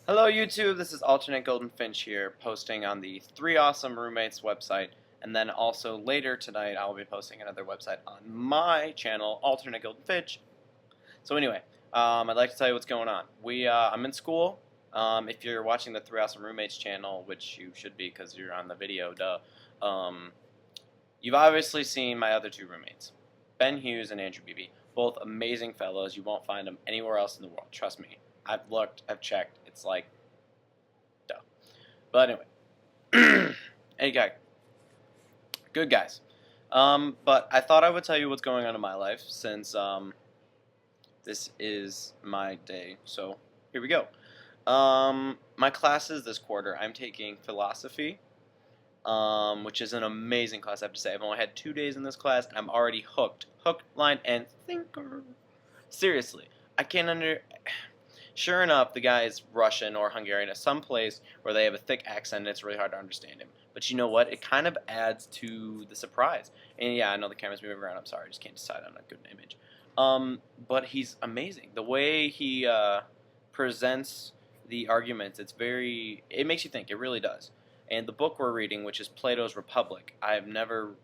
Hello YouTube, this is Alternate Golden Finch here, posting on the Three Awesome Roommates website, and then also later tonight I will be posting another website on my channel, Alternate Golden Finch. So anyway, I'd like to tell you what's going on. I'm in school. If you're watching the Three Awesome Roommates channel, which you should be because you're on the video, duh, you've obviously seen my other two roommates, Ben Hughes and Andrew Beebe. Both amazing fellows. You won't find them anywhere else in the world, trust me. I've looked, I've checked. It's like, duh. But anyway, hey guy, good guys. But I thought I would tell you what's going on in my life since this is my day. So here we go. My classes this quarter, I'm taking philosophy, which is an amazing class. I have to say, I've only had 2 days in this class, and I'm already hooked, line, and sinker. Seriously, I can't under. Sure enough, the guy is Russian or Hungarian, at some place where they have a thick accent and it's really hard to understand him. But you know what? It kind of adds to the surprise. And yeah, I know the camera's moving around. I'm sorry, I just can't decide on a good image. But he's amazing. The way he presents the arguments, it makes you think. It really does. And the book we're reading, which is Plato's Republic, I've never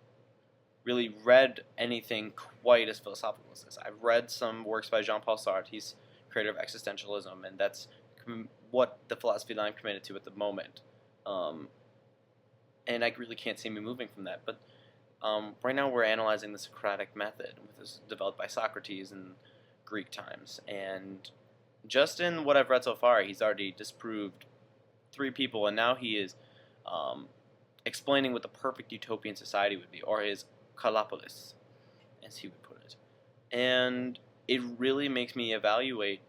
really read anything quite as philosophical as this. I've read some works by Jean-Paul Sartre. He's creator of existentialism, and that's what the philosophy that I'm committed to at the moment. And I really can't see me moving from that. But right now we're analyzing the Socratic method, which was developed by Socrates in Greek times. And just in what I've read so far, he's already disproved 3 people, and now he is explaining what the perfect utopian society would be, or his Kalapolis, as he would put it. And it really makes me evaluate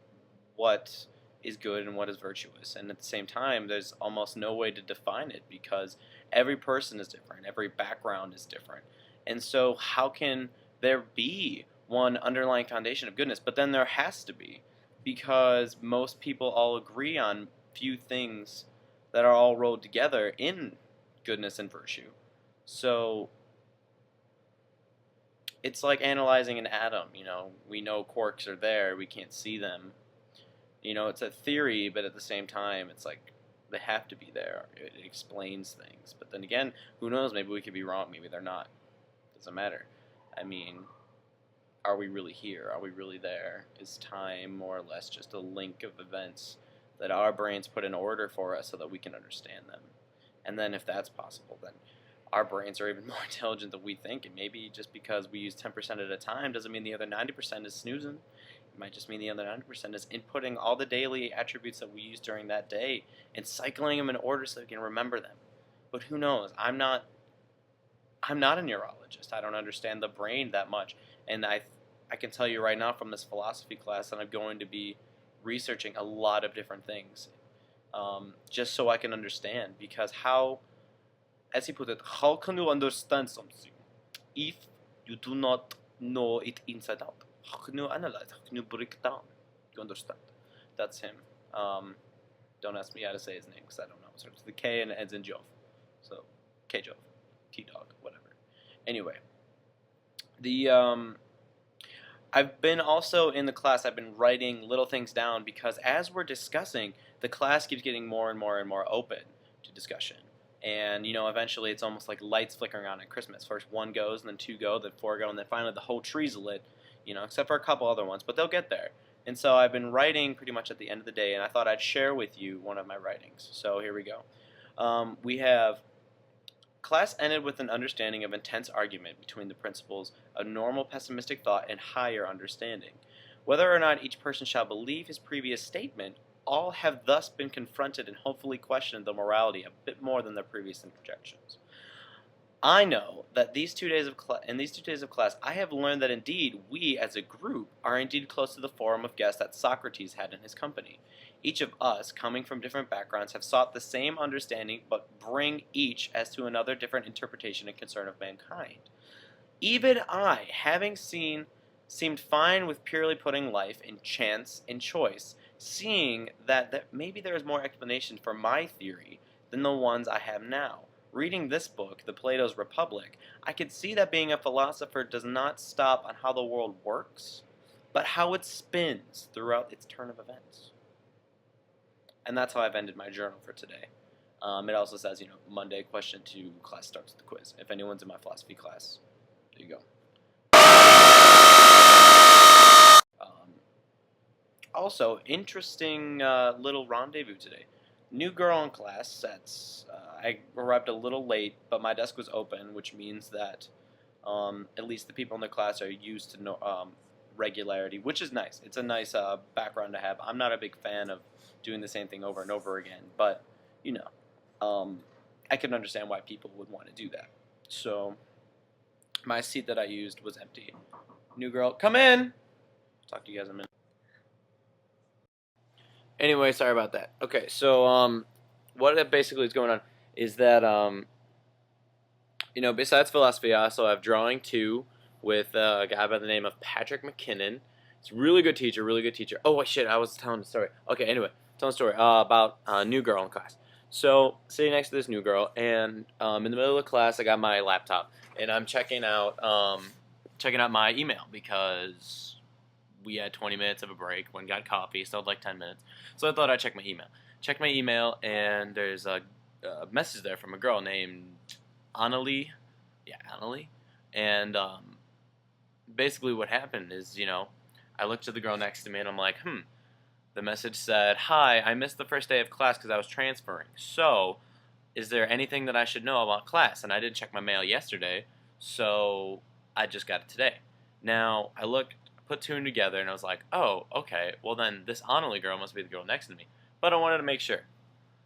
what is good and what is virtuous. And at the same time, there's almost no way to define it because every person is different, every background is different. And so how can there be one underlying foundation of goodness? But then there has to be, because most people all agree on few things that are all rolled together in goodness and virtue. So it's like analyzing an atom, we know quarks are there, we can't see them. It's a theory, but at the same time, it's like they have to be there. It explains things. But then again, who knows, maybe we could be wrong, maybe they're not. Doesn't matter. I mean, are we really here? Are we really there? Is time more or less just a link of events that our brains put in order for us so that we can understand them? And then if that's possible, then our brains are even more intelligent than we think, and maybe just because we use 10% at a time doesn't mean the other 90% is snoozing. It might just mean the other 90% is inputting all the daily attributes that we use during that day and cycling them in order so we can remember them. But who knows? I'm not a neurologist. I don't understand the brain that much, and I can tell you right now from this philosophy class that I'm going to be researching a lot of different things, just so I can understand, because as he put it, how can you understand something if you do not know it inside out? How can you analyze? How can you break it down? You understand? That's him. Don't ask me how to say his name because I don't know. It starts with the K and it ends in Jove. So, K-Jove. T-Dog. Whatever. Anyway. I've been also in the class, I've been writing little things down because as we're discussing, the class keeps getting more and more and more open to discussion. And, eventually it's almost like lights flickering on at Christmas. First 1 goes, and then 2 go, then 4 go, and then finally the whole tree's lit, except for a couple other ones, but they'll get there. And so I've been writing pretty much at the end of the day, and I thought I'd share with you one of my writings. So here we go. We have, class ended with an understanding of intense argument between the principles of normal pessimistic thought and higher understanding. Whether or not each person shall believe his previous statement, all have thus been confronted and hopefully questioned the morality a bit more than their previous interjections. I know that in these 2 days of class, I have learned that indeed we, as a group, are indeed close to the forum of guests that Socrates had in his company. Each of us, coming from different backgrounds, have sought the same understanding, but bring each as to another different interpretation and concern of mankind. Even I, having seemed fine with purely putting life in chance and choice, seeing that maybe there is more explanation for my theory than the ones I have now. Reading this book, The Plato's Republic, I could see that being a philosopher does not stop on how the world works, but how it spins throughout its turn of events. And that's how I've ended my journal for today. It also says, Monday, question 2, class starts with the quiz. If anyone's in my philosophy class, there you go. Also, interesting little rendezvous today. New girl in class. I arrived a little late, but my desk was open, which means that at least the people in the class are used to regularity, which is nice. It's a nice background to have. I'm not a big fan of doing the same thing over and over again, but I can understand why people would want to do that. So my seat that I used was empty. New girl, come in. Talk to you guys in a minute. Anyway, sorry about that. Okay, so what basically is going on is that besides philosophy, I also have drawing 2 with a guy by the name of Patrick McKinnon. He's a really good teacher, really good teacher. Oh, wait, shit, I was telling the story. Okay, anyway, telling the story about a new girl in class. So, sitting next to this new girl, and in the middle of the class, I got my laptop, and I'm checking out my email because we had 20 minutes of a break, when got coffee, still had like 10 minutes. So I thought I'd check my email. Check my email, and there's a message there from a girl named Annalie. Yeah, Annalie. And basically what happened is, I looked at the girl next to me, and I'm like, The message said, "Hi, I missed the first day of class because I was transferring. So, is there anything that I should know about class?" And I didn't check my mail yesterday, so I just got it today. Now, I put 2 and together, and I was like, oh, okay, well then this Annalie girl must be the girl next to me. But I wanted to make sure.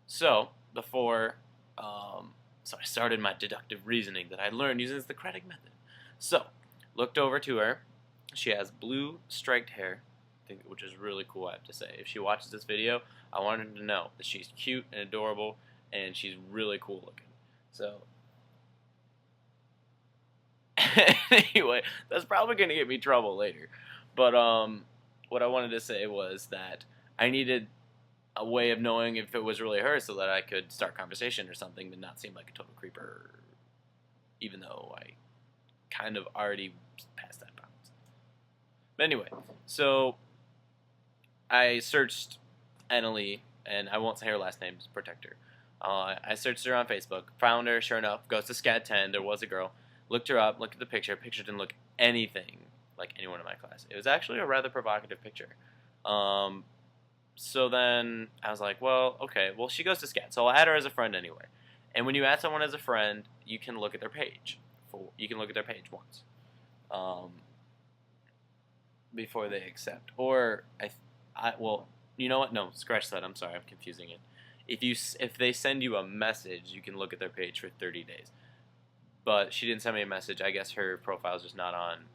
So, so I started my deductive reasoning that I learned using the Socratic method. So, looked over to her. She has blue striped hair, which is really cool, I have to say. If she watches this video, I want her to know that she's cute and adorable, and she's really cool looking. So, anyway, that's probably going to get me trouble later. But what I wanted to say was that I needed a way of knowing if it was really her so that I could start conversation or something but not seem like a total creeper, even though I kind of already passed that bounds. But anyway, so I searched Annalie, and I won't say her last name to protect her. I searched her on Facebook, found her, sure enough, goes to SCAD 10, there was a girl. Looked her up, looked at the picture didn't look anything like anyone in my class. It was actually a rather provocative picture. So then I was like, well, okay, well, she goes to SCAD, so I'll add her as a friend anyway. And when you add someone as a friend, you can look at their page. You can look at their page once before they accept. Or, well, you know what? No, scratch that. I'm sorry, I'm confusing it. If they send you a message, you can look at their page for 30 days. But she didn't send me a message. I guess her profile's just not on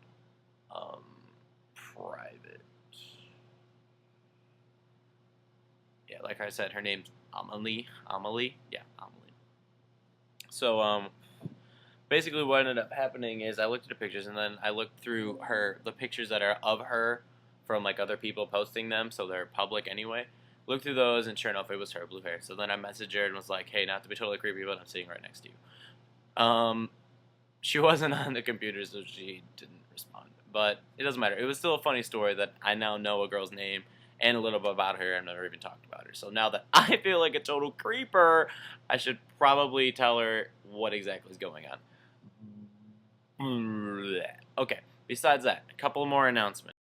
private. Yeah, like I said, her name's Amelie. Yeah, Amelie. So, basically what ended up happening is I looked at the pictures, and then I looked through the pictures that are of her from like other people posting them, so they're public anyway. Looked through those, and sure enough, it was her, blue hair. So then I messaged her and was like, hey, not to be totally creepy, but I'm sitting right next to you. She wasn't on the computer, so she didn't respond. But it doesn't matter. It was still a funny story that I now know a girl's name and a little bit about her. I've never even talked about her. So now that I feel like a total creeper, I should probably tell her what exactly is going on. Okay, besides that, a couple more announcements.